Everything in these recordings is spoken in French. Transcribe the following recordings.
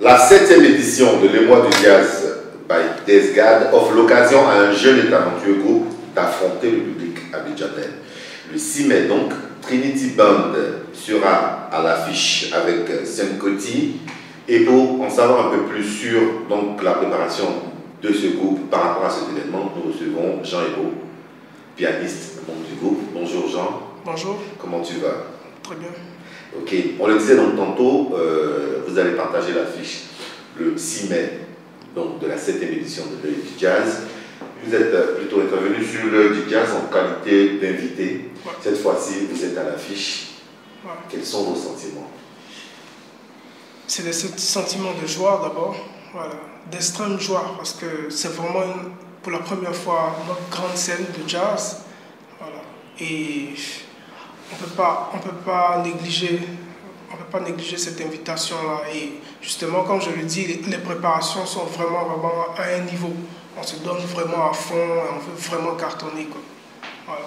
La 7e édition de l'Émoi du Jazz by Desgad offre l'occasion à un jeune et talentueux groupe d'affronter le public abidjanais. Le 6 mai donc, Trinity Band sera à l'affiche avec Sam Coty. Et pour en savoir un peu plus sur donc, la préparation de ce groupe par rapport à cet événement, nous recevons Jean Ebo, pianiste, membre du groupe. Bonjour Jean. Bonjour. Comment tu vas? Très bien. Ok, on le disait donc tantôt, vous allez partager l'affiche le 6 mai donc, de la 7e édition de l'Œil du Jazz. Vous êtes plutôt intervenu sur l'Œil du Jazz en qualité d'invité. Ouais. Cette fois-ci, vous êtes à l'affiche. Ouais. Quels sont vos sentiments? C'est des sentiments de joie d'abord, voilà, d'extrême joie, parce que c'est vraiment pour la première fois notre grande scène de jazz. Voilà. Et on peut pas négliger cette invitation-là. Et justement, comme je le dis, les préparations sont vraiment à un niveau. On se donne vraiment à fond et on veut vraiment cartonner, quoi. Voilà.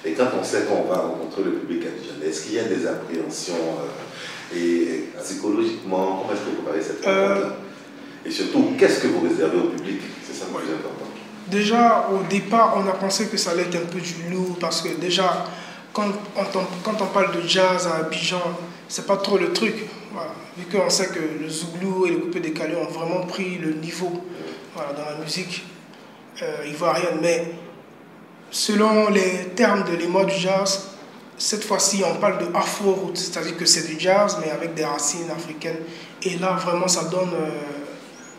Et quand on sait qu'on va rencontrer le public abidjanais, est-ce qu'il y a des appréhensions et psychologiquement, comment est-ce que vous préparez cette rencontre-là? Et surtout, qu'est-ce que vous réservez au public? C'est ça le plus important. Déjà, au départ, on a pensé que ça allait être un peu du lourd parce que déjà, quand on parle de jazz à Abidjan, c'est pas trop le truc. Voilà. Vu qu'on sait que le Zouglou et le coupé décalé ont vraiment pris le niveau voilà, dans la musique ivoirienne. Mais selon les termes de l'Émoi du Jazz, cette fois-ci, on parle de afro-root, c'est-à-dire que c'est du jazz, mais avec des racines africaines. Et là, vraiment, ça donne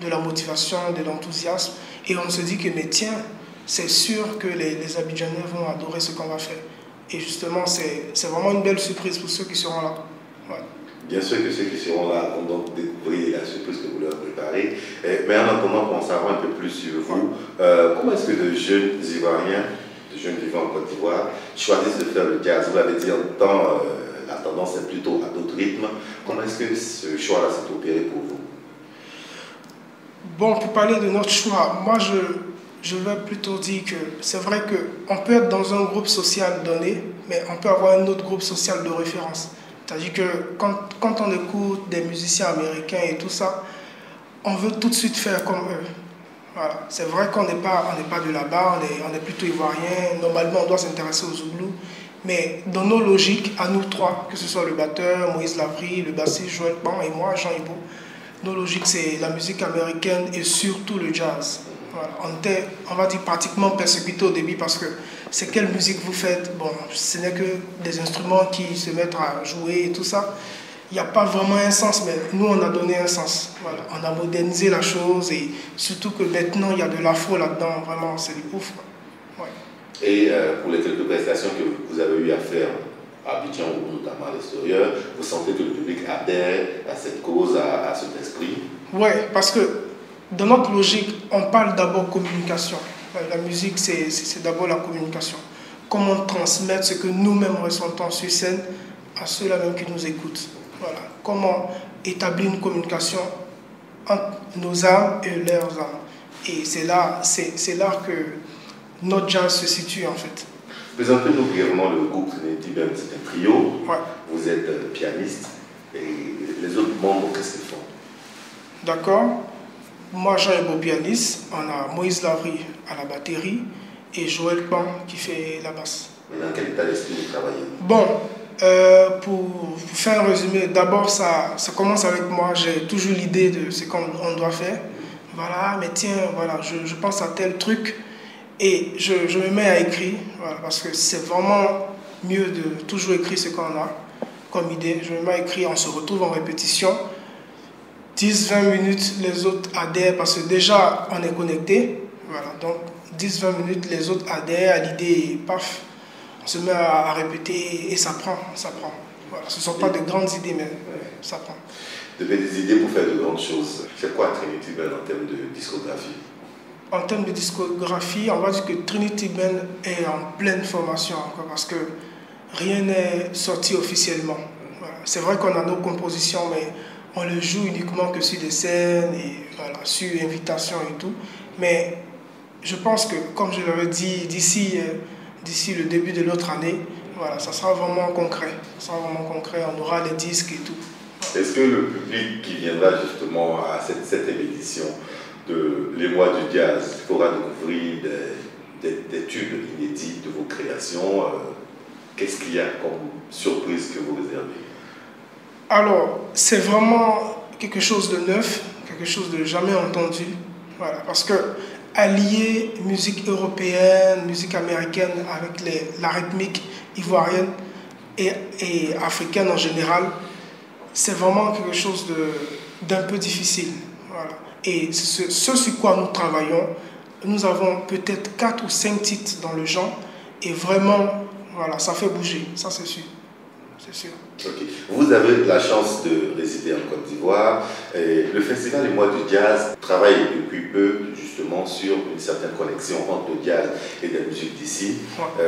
de la motivation, de l'enthousiasme. Et on se dit que, mais tiens, c'est sûr que les Abidjanais vont adorer ce qu'on va faire. Et justement, c'est vraiment une belle surprise pour ceux qui seront là. Ouais. Bien sûr que ceux qui seront là vont donc découvrir la surprise que vous leur préparez. Mais en attendant, pour en savoir un peu plus sur vous, comment est-ce que de jeunes Ivoiriens, de jeunes vivant en Côte d'Ivoire, choisissent de faire le jazz? Vous l'avez dit en temps, la tendance est plutôt à d'autres rythmes. Comment est-ce que ce choix-là s'est opéré pour vous? Bon, pour parler de notre choix, moi je vais plutôt dire que c'est vrai qu'on peut être dans un groupe social donné, mais on peut avoir un autre groupe social de référence. C'est-à-dire que quand on écoute des musiciens américains et tout ça, on veut tout de suite faire comme eux. Voilà. C'est vrai qu'on n'est pas de là-bas, on est plutôt ivoirien. Normalement, on doit s'intéresser aux Zouglous. Mais dans nos logiques, à nous trois, que ce soit le batteur, Moïse Lavry, le bassiste Joël Pan et moi, Jean Ebo, nos logiques, c'est la musique américaine et surtout le jazz. Voilà. On était, on va dire, pratiquement persécutés au début parce que c'est quelle musique vous faites? Bon, ce n'est que des instruments qui se mettent à jouer et tout ça. Il n'y a pas vraiment un sens, mais nous, on a donné un sens. Voilà. On a modernisé la chose et surtout que maintenant, il y a de l'afro là-dedans. Vraiment, c'est du ouf. Ouais. Et pour les quelques prestations que vous avez eu à faire à Abidjan ou notamment à l'extérieur, vous sentez que le public adhère à cette cause, à cet esprit? Oui, parce que dans notre logique, on parle d'abord communication. La musique, c'est d'abord la communication. Comment transmettre ce que nous-mêmes ressentons sur scène à ceux-là même qui nous écoutent. Voilà. Comment établir une communication entre nos âmes et leurs âmes. Et c'est là que notre jazz se situe en fait. Présentez-nous brièvement le groupe Trinity Band. C'est un trio. Ouais. Vous êtes pianiste. Et les autres membres, qu'est-ce qu'ils font? D'accord. Moi, Jean Ebo pianiste. On a Moïse Lavry à la batterie et Joël Pan qui fait la basse. Mais dans quel état d'esprit vous travaillez? Bon, pour faire un résumé, d'abord ça commence avec moi. J'ai toujours l'idée de ce qu'on doit faire. Voilà, mais tiens, voilà, je pense à tel truc et je me mets à écrire. Voilà, parce que c'est vraiment mieux de toujours écrire ce qu'on a comme idée. Je me mets à écrire, on se retrouve en répétition. 10-20 minutes, les autres adhèrent parce que déjà on est connecté. Voilà, donc 10-20 minutes, les autres adhèrent à l'idée et paf, on se met à répéter et ça prend. Voilà, ce ne sont pas de grandes idées, mais ça prend. De belles idées pour faire de grandes choses. C'est quoi Trinity Band en termes de discographie? En termes de discographie, on va dire que Trinity Band est en pleine formation encore parce que rien n'est sorti officiellement. Voilà. C'est vrai qu'on a nos compositions, mais on le joue uniquement que sur des scènes et voilà, sur invitation et tout. Mais je pense que, comme je l'avais dit, d'ici le début de l'autre année, voilà, ça sera vraiment concret. Ça sera vraiment concret, on aura les disques et tout. Voilà. Est-ce que le public qui viendra justement à cette 7e édition de Les Mois du Jazz pourra découvrir des tubes inédits de vos créations? Qu'est-ce qu'il y a comme surprise que vous réservez? Alors, c'est vraiment quelque chose de neuf, quelque chose de jamais entendu. Voilà, parce que allier musique européenne, musique américaine avec la rythmique ivoirienne et africaine en général, c'est vraiment quelque chose d'un peu difficile. Voilà. Et ce sur quoi nous travaillons, nous avons peut-être 4 ou 5 titres dans le genre, et vraiment, voilà, ça fait bouger, ça c'est sûr. C'est sûr. Okay. Vous avez la chance de résider en Côte d'Ivoire. Le Festival des Mois du Jazz travaille depuis peu justement sur une certaine connexion entre le jazz et la musique d'ici. Ouais.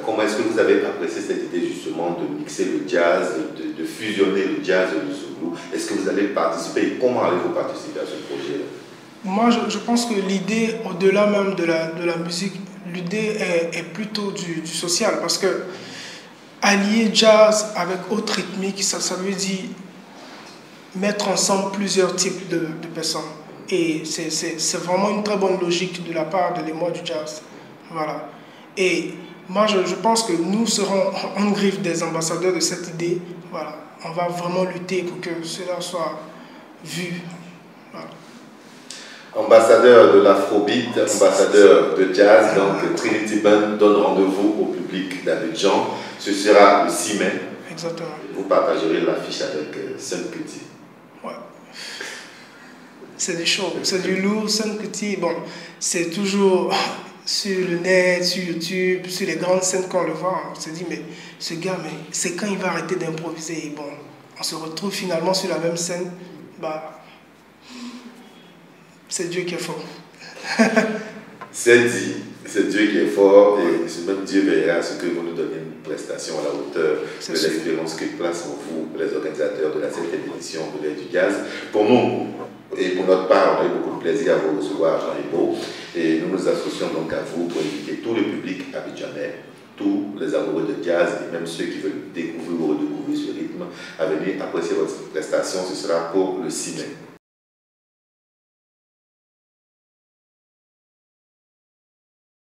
Comment est-ce que vous avez apprécié cette idée justement de mixer le jazz, de fusionner le jazz et le zoulou? Est-ce que vous allez participer et comment allez-vous participer à ce projet-là? Moi, je pense que l'idée, au-delà même de la musique, l'idée est plutôt du social, parce que allier jazz avec autre rythmique, ça veut dire mettre ensemble plusieurs types de personnes. Et c'est vraiment une très bonne logique de la part de Les Mois du Jazz. Voilà. Et moi, je pense que nous serons en griffe des ambassadeurs de cette idée. Voilà. On va vraiment lutter pour que cela soit vu. Voilà. Ambassadeur de l'Afrobeat, ambassadeur de jazz, donc Trinity Band donne rendez-vous au public d'Abidjan. Ce sera le 6 mai. Exactement. Vous partagerez l'affiche avec Sun Kuti. Ouais. C'est du show, c'est du lourd. Sun Kuti, bon, c'est toujours sur le net, sur YouTube, sur les grandes scènes qu'on le voit. On se dit, mais ce gars, mais c'est quand il va arrêter d'improviser? Et bon, on se retrouve finalement sur la même scène. Bah, c'est Dieu qui est fort. C'est dit, c'est Dieu qui est fort et ce même Dieu veillera à ce que vous nous donniez une prestation à la hauteur de l'expérience que place en vous, les organisateurs de la 7e édition de l'Air du Jazz. Pour nous et pour notre part, on a eu beaucoup de plaisir à vous recevoir, Jean Ribaud, et nous nous associons donc à vous pour inviter tout le public abidjanais, tous les amoureux de jazz et même ceux qui veulent découvrir ou redécouvrir ce rythme à venir apprécier votre prestation. Ce sera pour le 6 mai.